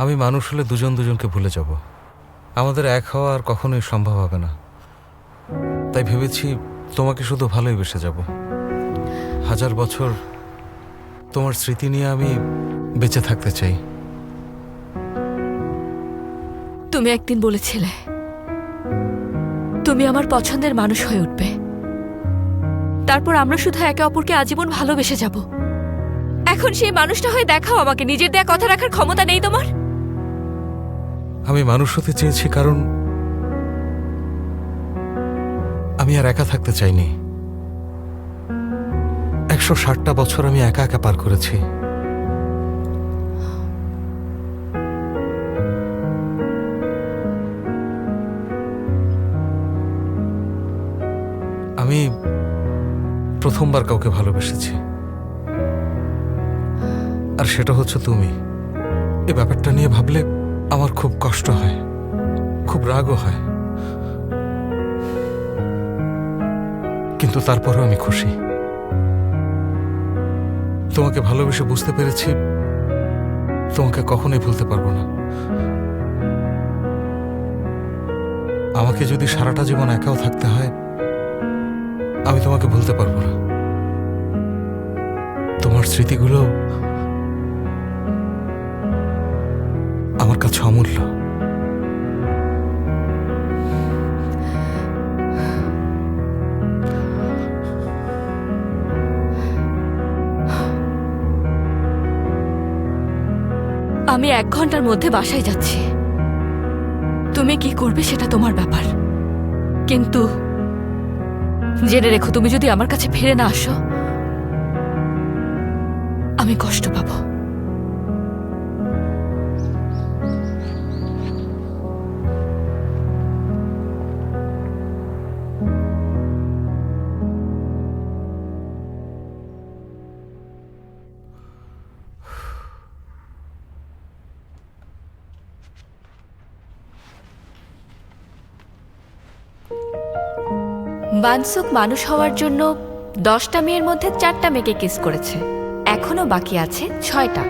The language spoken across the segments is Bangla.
আমি মানুষ হলে দুজন দুজনকে ভুলে যাব, আমাদের এক হওয়া আর কখনোই সম্ভব হবে না। তাই ভেবেছি তোমাকে শুধু ভালোই বেসে যাব। 1000 বছর তোমার স্মৃতি নিয়ে আমি বেঁচে থাকতে চাই। তুমি একদিন বলেছিলে তুমি আমার পছন্দের মানুষ হয়ে উঠবে, তারপর আমরা শুধু একে অপরকে আজীবন ভালোবেসে যাব। এখন সেই মানুষটা হয়ে দেখাও আমাকে। নিজের দেয়া কথা রাখার ক্ষমতা নেই তোমার? আমি মানুষ হতে চেয়েছি কারণ আমি আর একা থাকতে চাইনি। 160টা বছর আমি একা একা পার করেছি। আমি প্রথমবার কাউকে ভালোবেসেছি, আর সেটা হচ্ছে তুমি। এই ব্যাপারটা নিয়ে ভাবলে আমার খুব কষ্ট হয়, খুব রাগও হয়, কিন্তু তারপরেও আমি খুশি। তোমাকে ভালোবেসে বুঝতে পেরেছি তোমাকে কখনোই ভুলতে পারবো না। আমাকে যদি সারাটা জীবন একাও থাকতে হয়, আমি তোমাকে ভুলতে পারবো না। তোমার স্মৃতিগুলো আমার কাছে অমূল্য। আমি 1 ঘন্টার মধ্যে বাসায় যাচ্ছি। তুমি কি করবে সেটা তোমার ব্যাপার, কিন্তু জেনে রেখো তুমি যদি আমার কাছে ফিরে না আসো আমি কষ্ট পাবো। বানসুক মানুষ হওয়ার জন্য 10টা মেয়ের মধ্যে 4টা মেয়েকে কিস করেছে, এখনো বাকি আছে 6টা।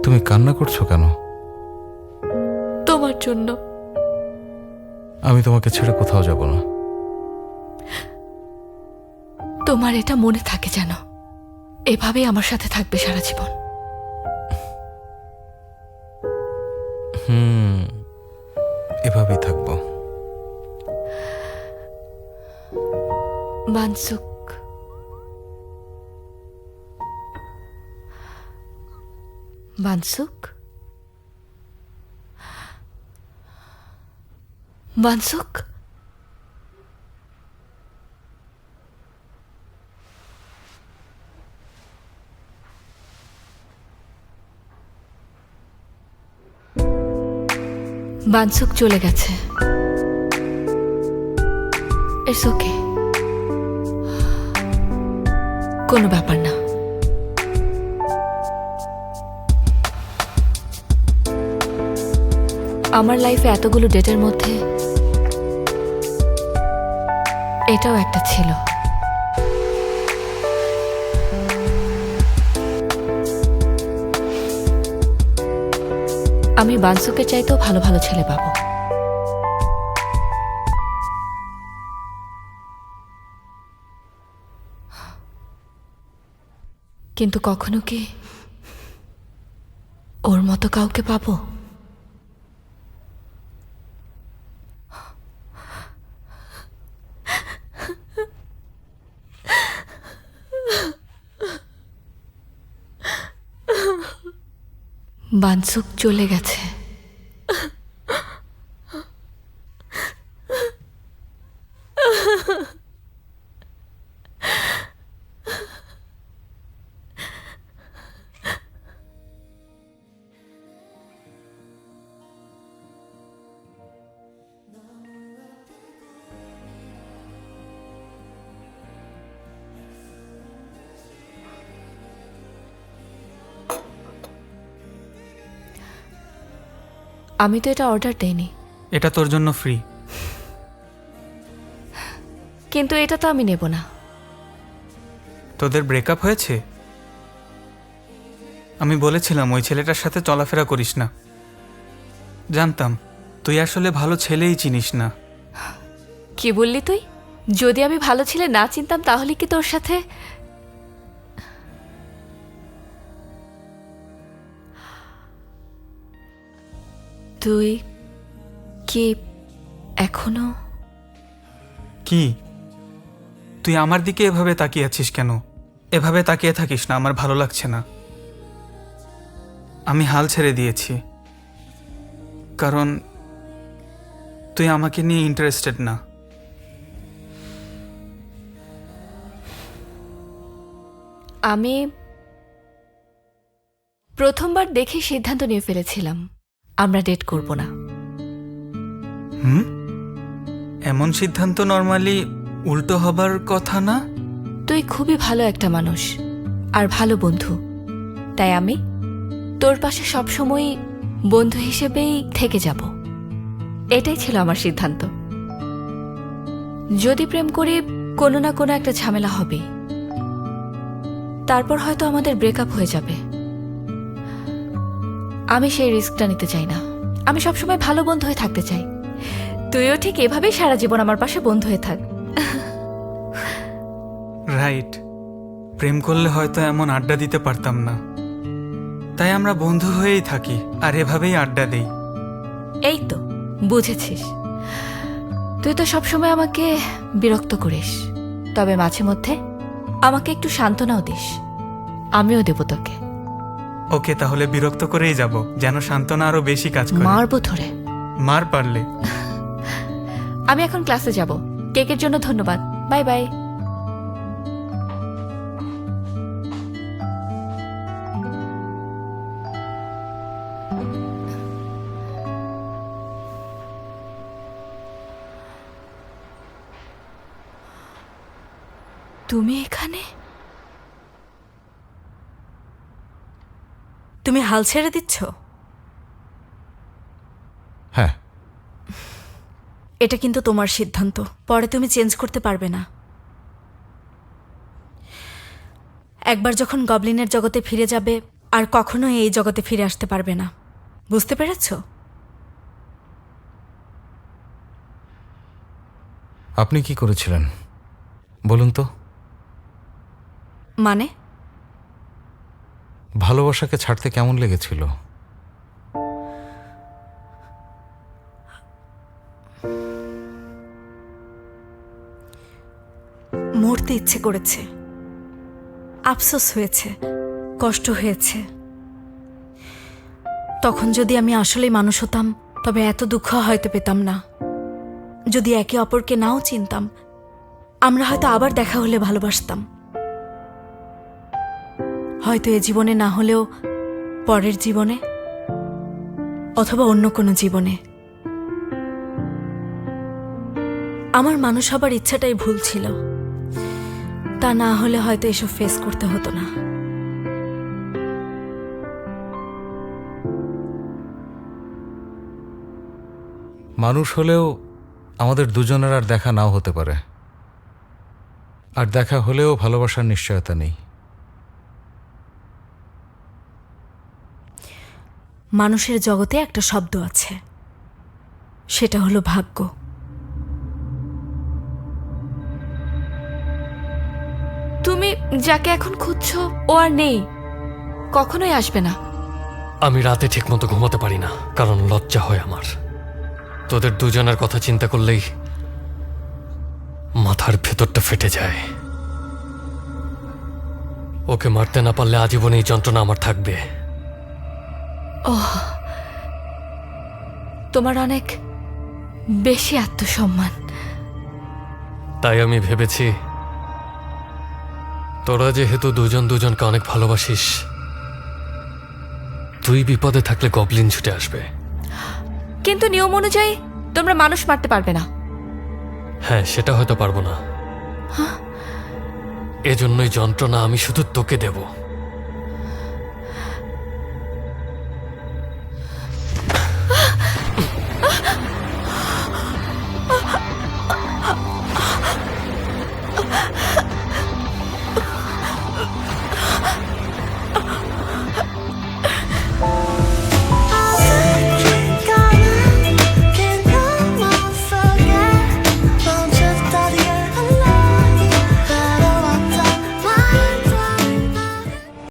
তুমি কান্না করছো কেন? তোমার জন্য। আমি তোমাকে ছেড়ে কোথাও যাব না। তোমার এটা মনে থাকে যেন, এভাবেই আমার সাথে থাকবে সারা জীবন। এভাবেই থাকবো। বানসুক, বানসুক, বানসুক। বানসুক চলে গেছে। ইটস ওকে, কোনো ব্যাপার না। আমার লাইফে এতগুলো ডেটের মধ্যে এটাও একটা ছিল। আমি বানসুকের চাইতেও ভালো ভালো ছেলে পাবো। কিন্তু কখনো কি ওর মতো কাউকে পাবো? বানসুক চলে গেছে। আমি তো এটা অর্ডার দেইনি। এটা তোর জন্য ফ্রি। কিন্তু এটা তো আমি নেব না। তোদের ব্রেকআপ হয়েছে? আমি বলেছিলাম ওই ছেলেটার সাথে চলাফেরা করিস না। জানতাম তুই আসলে ভালো ছেলেই চিনিস না। কি বললি তুই? যদি আমি ভালো ছেলে না চিনতাম তাহলে কি তোর সাথে? তুই কি এখনো? কি তুই আমার দিকে এভাবে তাকিয়ে আছিস কেন? এভাবে তাকিয়ে থাকিস না, আমার ভালো লাগছে না। আমি হাল ছেড়ে দিয়েছি, কারণ তুই আমাকে নিয়ে ইন্টারেস্টেড না। আমি প্রথমবার দেখে সিদ্ধান্ত নিয়ে ফেলেছিলাম আমরা ডেট করব না। এমন সিদ্ধান্ত নর্মালি উল্টো হবার কথা না। তুই খুবই ভালো একটা মানুষ আর ভালো বন্ধু, তাই আমি তোর পাশে সবসময় বন্ধু হিসেবেই থেকে যাব। এটাই ছিল আমার সিদ্ধান্ত। যদি প্রেম করি কোনো না কোনো একটা ঝামেলা হবে, তারপর হয়তো আমাদের ব্রেকআপ হয়ে যাবে। আমি সেই রিস্কটা নিতে চাই না। আমি সবসময় ভালো বন্ধু হয়ে থাকতে চাই। তুইও ঠিক এভাবেই সারা জীবন আমার পাশে বন্ধু হয়ে থাক। রাইট। প্রেম করলে হয়তো এমন আড্ডা দিতে পারতাম না, তাই আমরা বন্ধু হয়েই থাকি আর এভাবেই আড্ডা দেই। এই তো বুঝেছিস। তুই তো সবসময় আমাকে বিরক্ত করিস, তবে মাঝে মধ্যে আমাকে একটু সান্ত্বনাও দিস। আমিও দেব তোকে। ওকে, তাহলে বিরক্ত করেই যাব, যেন সান্ত্বনা আরো বেশি কাজ করে। মারবো ধরে। মার পারলে। আমি এখন ক্লাসে যাব। কেকের জন্য ধন্যবাদ। Bye bye. তুমি এখানে? তুমি হাল ছেড়ে দিচ্ছ? হ্যাঁ। এটা কিন্তু তোমার সিদ্ধান্ত, পরে তুমি চেঞ্জ করতে পারবে না। একবার যখন গবলিনের জগতে ফিরে যাবে আর কখনোই এই জগতে ফিরে আসতে পারবে না। বুঝতে পেরেছ? আপনি কি করেছিলেন বলুন তো? মানে? ভালোবাসাকে ছাড়তে কেমন লেগেছিল? মরতে ইচ্ছে করেছে, আফসোস হয়েছে, কষ্ট হয়েছে। তখন যদি আমি আসলেই মানুষ হতাম তবে এত দুঃখ হয়তো পেতাম না। যদি একে অপরকে নাও চিনতাম, আমরা হয়তো আবার দেখা হলে ভালোবাসতাম। হয়তো এ জীবনে না হলেও পরের জীবনে, অথবা অন্য কোনো জীবনে। আমার মানুষ হবার ইচ্ছাটাই ভুল ছিল। তা না হলে হয়তো এসব ফেস করতে হতো না। মানুষ হলেও আমাদের দুজনের আর দেখা নাও হতে পারে, আর দেখা হলেও ভালোবাসার নিশ্চয়তা নেই। মানুষের জগতে একটা শব্দ আছে, সেটা হলো ভাগ্য। তুমি যাকে এখন খুঁজছো ও আর নেই, কখনোই আসবে না। আমি রাতে ঠিকমতো ঘুমাতে পারি না, কারণ লজ্জা হয় আমার। তোদের দুজনের কথা চিন্তা করলেই মাথার ভেতরটা ফেটে যায়। ওকে মারতে না পারলে আজীবন এই যন্ত্রণা আমার থাকবে। তোমার অনেক বেশি আত্মসম্মান। তাই আমি ভেবেছি, তোরা যেহেতু দুজন দুজনকে অনেক ভালোবাসিস, তুই বিপদে থাকলে গবলিন ছুটে আসবে। কিন্তু নিয়ম অনুযায়ী তোমরা মানুষ মারতে পারবে না। হ্যাঁ, সেটা হয়তো পারবো না। এজন্যই যন্ত্রণা আমি শুধু তোকে দেব।